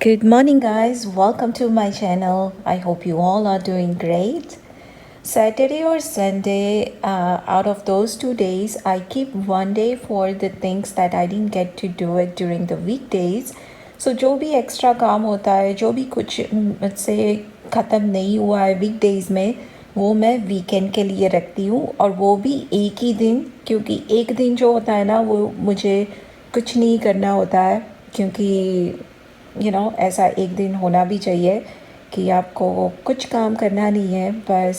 Good morning, guys. Welcome to my channel. I hope you all are doing great. Saturday or Sunday, out of those 2 days, I keep one day for the things that I didn't get to do it during the weekdays. So जो भी extra काम होता है, जो भी कुछ मुझसे ख़त्म नहीं हुआ है वीकडेज़ में, वो मैं वीकेंड के लिए रखती हूँ, और वो भी एक ही दिन, क्योंकि एक दिन जो होता है ना, वो मुझे कुछ नहीं करना होता है, क्योंकि ऐसा एक दिन होना भी चाहिए कि आपको कुछ काम करना नहीं है, बस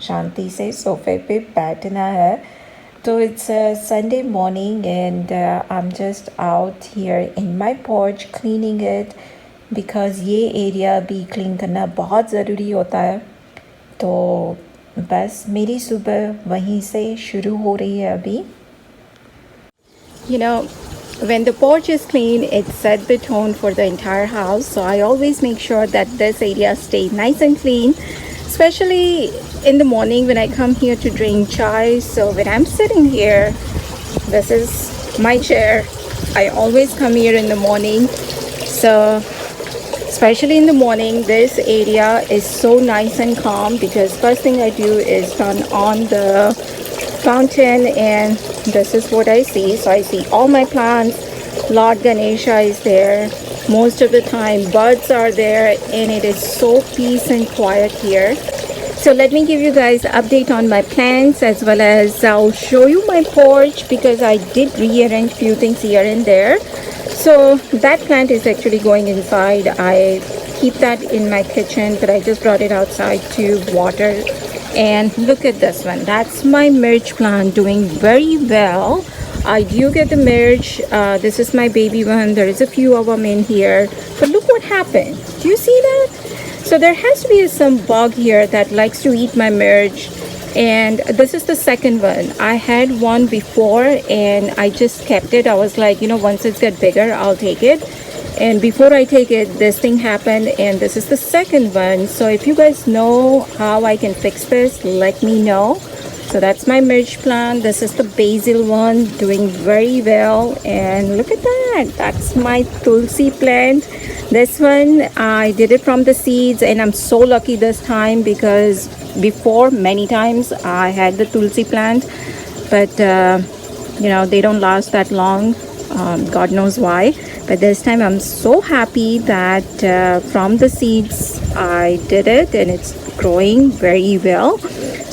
शांति से सोफे पे बैठना है. तो it's Sunday morning and I am just out here in my porch cleaning it, because ये एरिया भी क्लीन करना बहुत ज़रूरी होता है. तो बस मेरी सुबह वहीं से शुरू हो रही है अभी. When the porch is clean, it sets the tone for the entire house. So I always make sure that this area stays nice and clean, especially in the morning when I come here to drink chai. So when I'm sitting here, this is my chair. I always come here in the morning. So especially in the morning, this area is so nice and calm, because first thing I do is turn on the fountain, and this is what I see. So I see all my plants. Lord Ganesha is there most of the time. Birds are there, and it is so peace and quiet here. So let me give you guys update on my plants, as well as I'll show you my porch, because I did rearrange few things here and there. So that plant is actually going inside. I keep that in my kitchen, but I just brought it outside to water. And look at this one. That's my mirch plant, doing very well. I do get the mirch. This is my baby one. There is a few of them in here. But look what happened. Do you see that? So there has to be some bug here that likes to eat my mirch. And this is the second one. I had one before and I just kept it. I was like, once it gets bigger, I'll take it. And before I take it, this thing happened, and this is the second one. So if you guys know how I can fix this, let me know. So that's my mirch plant. This is the basil one, doing very well. And look at that. That's my tulsi plant. This one, I did it from the seeds, and I'm so lucky this time, because before many times I had the tulsi plant, but they don't last that long. God knows why. But this time I'm so happy that from the seeds I did it, and it's growing very well.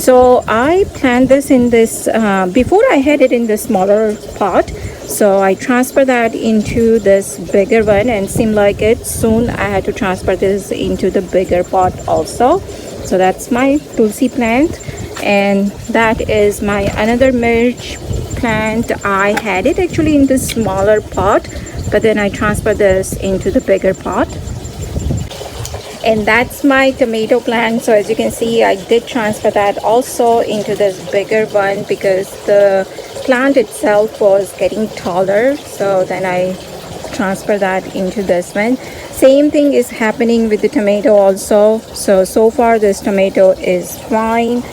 So I planted this in this, before I had it in the smaller pot. So I transfer that into this bigger one, and seemed like it soon I had to transfer this into the bigger pot also. So that's my tulsi plant, and that is my another mirch plant. I had it actually in the smaller pot, but then I transferred this into the bigger pot. And that's my tomato plant. So as you can see, I did transfer that also into this bigger one, because the plant itself was getting taller. So then I transfer that into this one. Same thing is happening with the tomato also. So far this tomato is fine,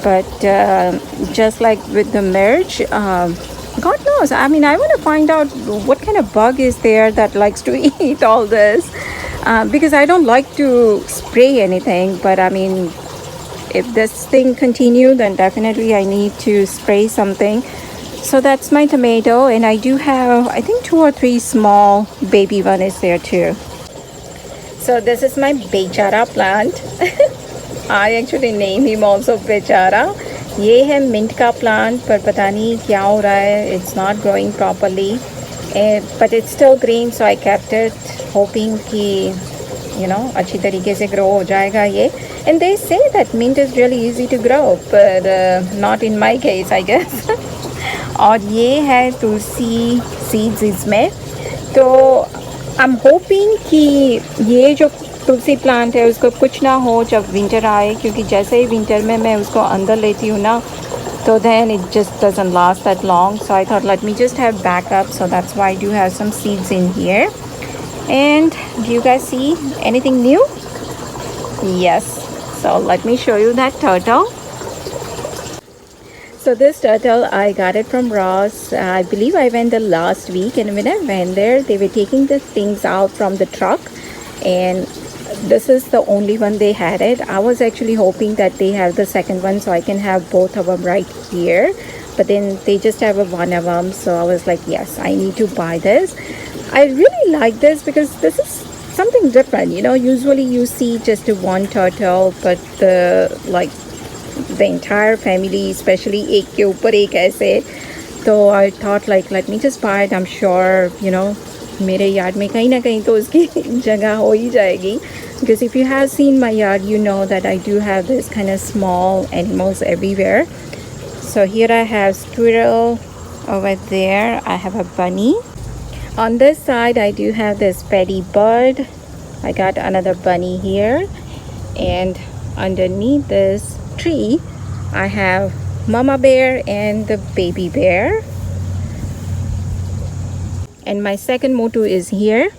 but just like with the mirch, God knows. I want to find out what kind of bug is there that likes to eat all this, because I don't like to spray anything, but if this thing continue, then definitely I need to spray something. So that's my tomato, and I do have, I think, 2 or 3 small baby one is there too. So this is my Bechara plant. I actually name him also Bechara. ये है mint का plant, पर पता नहीं क्या हो रहा है. It's not growing properly, but it's still green, so I kept it, hoping कि अच्छी तरीके से grow हो जाएगा ये. And they say that mint is really easy to grow, but not in my case, I guess. और ये है तुलसी seeds इसमें. तो I'm hoping कि ये जो तुलसी प्लांट है उसको कुछ ना हो जब विंटर आए, क्योंकि जैसे ही विंटर में मैं उसको अंदर लेती हूँ ना, तो then it just doesn't last that long. So I thought, let me just have backup. So that's why I do have some seeds in here. And do you guys see anything new? Yes. So let me show you that turtle. So this turtle, I got it from Ross. I believe I went the last week, and when I went there, they were taking the things out from the truck. and this is the only one they had it. I was actually hoping that they have the second one so I can have both of them right here, but then they just have one of them, so I was like, yes, I need to buy this. I really like this because this is something different. Usually you see just one turtle, but the entire family, especially एक के ऊपर एक ऐसे. So I thought, like, let me just buy it. I'm sure मेरे yard में कहीं ना कहीं तो उसकी जगह हो ही जाएगी, because if you have seen my yard, you know that I do have this kind of small animals everywhere. So here I have squirrel, over there I have a bunny. On this side I do have this paddy bird. I got another bunny here, and underneath this tree I have mama bear and the baby bear. And my second motu is here.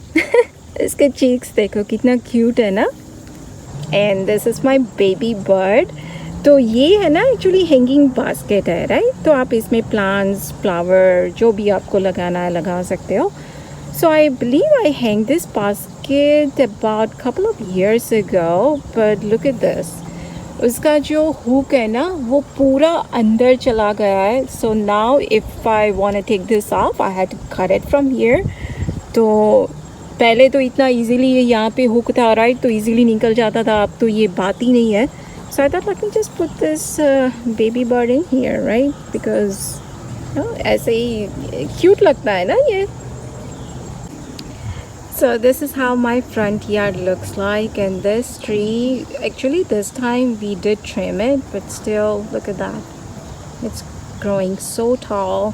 इसके cheeks देखो कितना cute है ना. And this is my baby bird. तो ये है ना actually hanging basket है, राइट. तो आप इसमें प्लांट्स, फ्लावर, जो भी आपको लगाना है लगा सकते हो. So I believe I hang this basket about couple of years ago, but look at this. उसका जो हुक है ना वो पूरा अंदर चला गया है. So now if I want to take this off, I had to cut it from here. तो पहले तो इतना इजीली यहाँ पे हुक था, राइट, तो इजीली निकल जाता था. अब तो ये बात ही नहीं है. So I thought, let me just put this baby bird in here, right, because ऐसे ही cute लगता है ना ये. So this is how my front yard looks like, and this tree, actually this time we did trim it, but still look at that, it's growing so tall.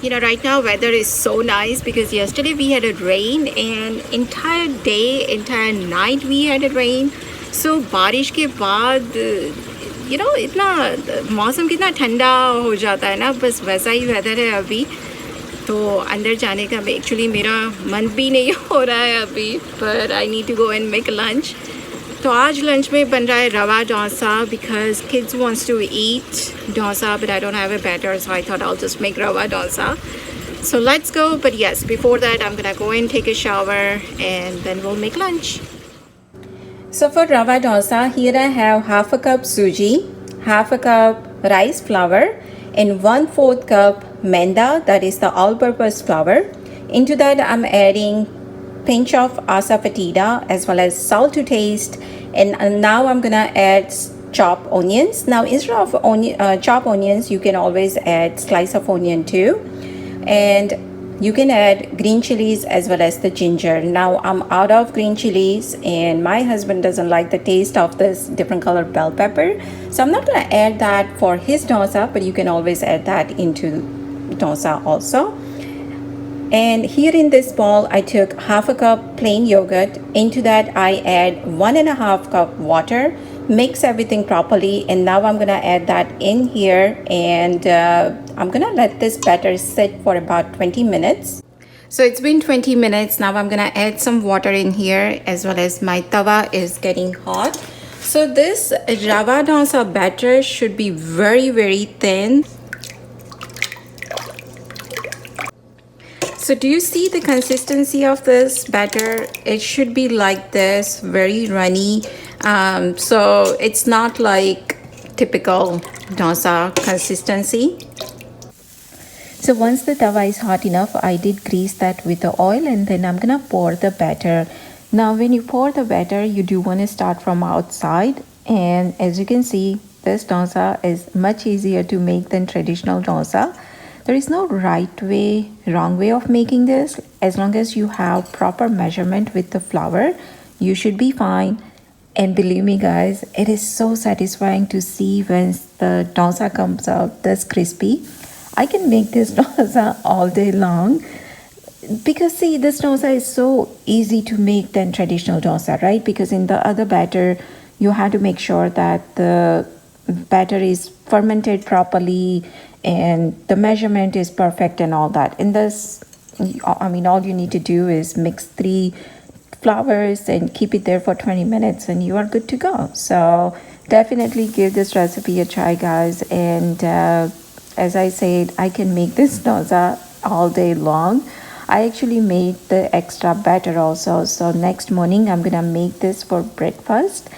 Right now weather is so nice because yesterday we had a rain, and entire day, entire night we had a rain. So बारिश के बाद इतना मौसम कितना ठंडा हो जाता है ना, बस वैसा ही वेदर है अभी. तो अंदर जाने का एक्चुअली मेरा मन भी नहीं हो रहा है अभी, but I need to go and make lunch. तो आज लंच में बन रहा है रवा dosa, because kids wants to eat dosa, but I don't have a batter, so I thought I'll just make rava dosa. So let's go, but yes, before that I'm gonna go and take a shower and then we'll make lunch. So for rava dosa, here I have half a cup suji, half a cup rice flour, and 1/4 cup maida, that is the all-purpose flour. Into that I'm adding pinch of asafoetida as well as salt to taste, and now I'm gonna add chopped onions. Now instead of chopped onions, you can always add slice of onion too, and you can add green chilies as well as the ginger. Now I'm out of green chilies, and my husband doesn't like the taste of this different colored bell pepper, so I'm not going to add that for his dosa, but you can always add that into dosa also. And here in this bowl I took half a cup plain yogurt. Into that I add 1.5 cup water, mix everything properly, and now I'm gonna add that in here, and I'm gonna let this batter sit for about 20 minutes. So it's been 20 minutes. Now I'm gonna add some water in here, as well as my tawa is getting hot. So this rava dosa batter should be very, very thin. So do you see the consistency of this batter? It should be like this, very runny. So it's not like typical dosa consistency. So once the tawa is hot enough, I did grease that with the oil, and then I'm gonna pour the batter. Now when you pour the batter, you do want to start from outside, and as you can see, this dosa is much easier to make than traditional dosa. There is no right way, wrong way of making this. As long as you have proper measurement with the flour, you should be fine. And believe me guys, it is so satisfying to see when the dosa comes out this crispy. I can make this dosa all day long, because see, this dosa is so easy to make than traditional dosa, right? Because in the other batter, you have to make sure that the batter is fermented properly and the measurement is perfect and all that. In this, all you need to do is mix 3 flours and keep it there for 20 minutes and you are good to go. So definitely give this recipe a try, guys. And as I said, I can make this dosa all day long. I actually made the extra batter also. So next morning I'm gonna make this for breakfast.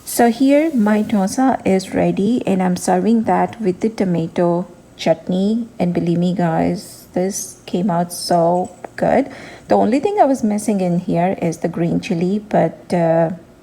So here my dosa is ready and I'm serving that with the tomato chutney, and believe me guys, this came out so good. The only thing I was missing in here is the green chili, but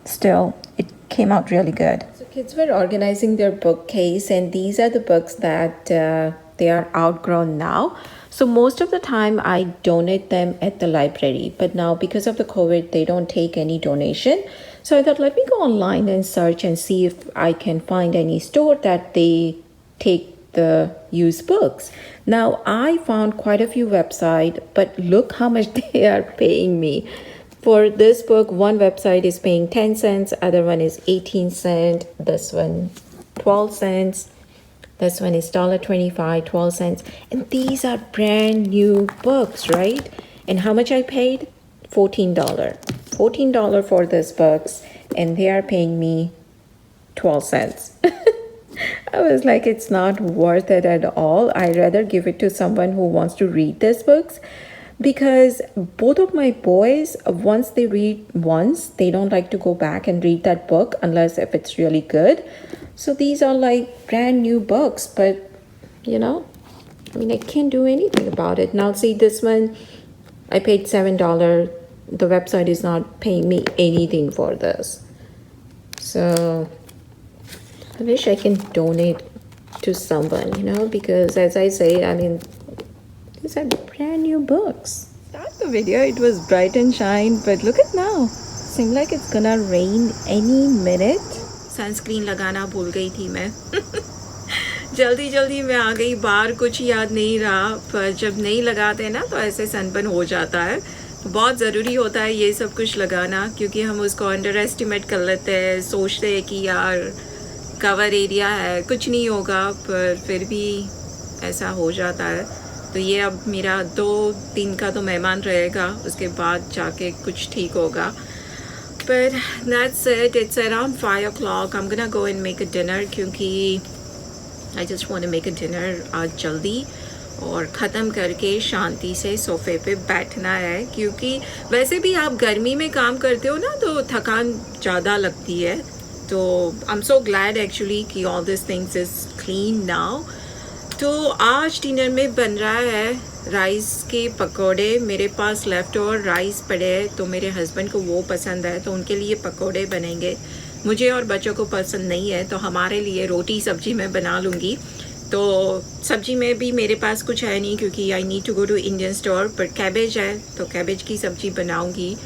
still it came out really good. So kids were organizing their bookcase, and these are the books that they are outgrown now. So most of the time I donate them at the library, but now because of the COVID, they don't take any donation. So I thought, let me go online and search and see if I can find any store that they take the used books. Now I found quite a few websites, but look how much they are paying me. For this book, one website is paying 10 cents, other one is 18 cents, this one 12 cents. This one is $1.25, 12 cents. And these are brand new books, right? And how much I paid? $14. $14 for this books, and they are paying me 12 cents. I was like, it's not worth it at all. I'd rather give it to someone who wants to read these books, because both of my boys, once they read once, they don't like to go back and read that book unless if it's really good. So these are like brand new books, but you know, I mean, I can't do anything about it. Now see, this one, I paid $7. The website is not paying me anything for this. So I wish I can donate to someone, you know, because as I say, I mean, these are brand new books. Start the video, it was bright and shine, but look at now. Seems like it's gonna rain any minute. Sunscreen लगाना भूल गई थी मैं जल्दी में आ गई बाहर, कुछ याद नहीं रहा, पर जब नहीं लगाते ना तो ऐसे सनबर्न हो जाता है। तो बहुत ज़रूरी होता है ये सब कुछ लगाना, क्योंकि हम उसको अंडर एस्टिमेट कर लेते हैं, सोचते हैं कि यार कवर एरिया है, कुछ नहीं होगा, पर फिर भी ऐसा हो जाता है। तो ये अब मेरा 2 दिन का तो मेहमान रहेगा, उसके बाद जाके कुछ ठीक होगा। But that's it. It's around 5 o'clock. I'm gonna go and make a dinner, क्योंकि I just want to make a dinner आज जल्दी, और ख़त्म करके शांति से सोफे पे बैठना है, क्योंकि वैसे भी आप गर्मी में काम करते हो ना तो थकान ज़्यादा लगती है। तो I'm so glad actually कि all these things is clean now. तो आज डिनर में बन रहा है राइस के पकोड़े। मेरे पास लेफ़्ट ओवर राइस पड़े हैं, तो मेरे हस्बैंड को वो पसंद है, तो उनके लिए पकोड़े बनेंगे। मुझे और बच्चों को पसंद नहीं है, तो हमारे लिए रोटी सब्जी मैं बना लूँगी। तो सब्जी में भी मेरे पास कुछ है नहीं, क्योंकि I need to go to Indian store, पर कैबेज है तो कैबेज की सब्ज़ी बनाऊँगी।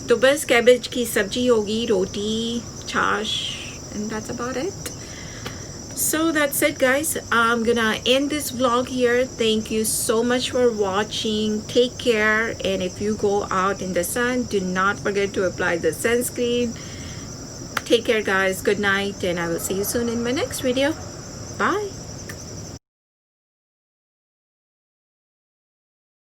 तो बस कैबेज की सब्ज़ी होगी, रोटी, छाछ, and that's about it. So that's it guys, I'm gonna end this vlog here. Thank you so much for watching. Take care, and if you go out in the sun, do not forget to apply the sunscreen. Take care guys, good night, and I will see you soon in my next video. Bye.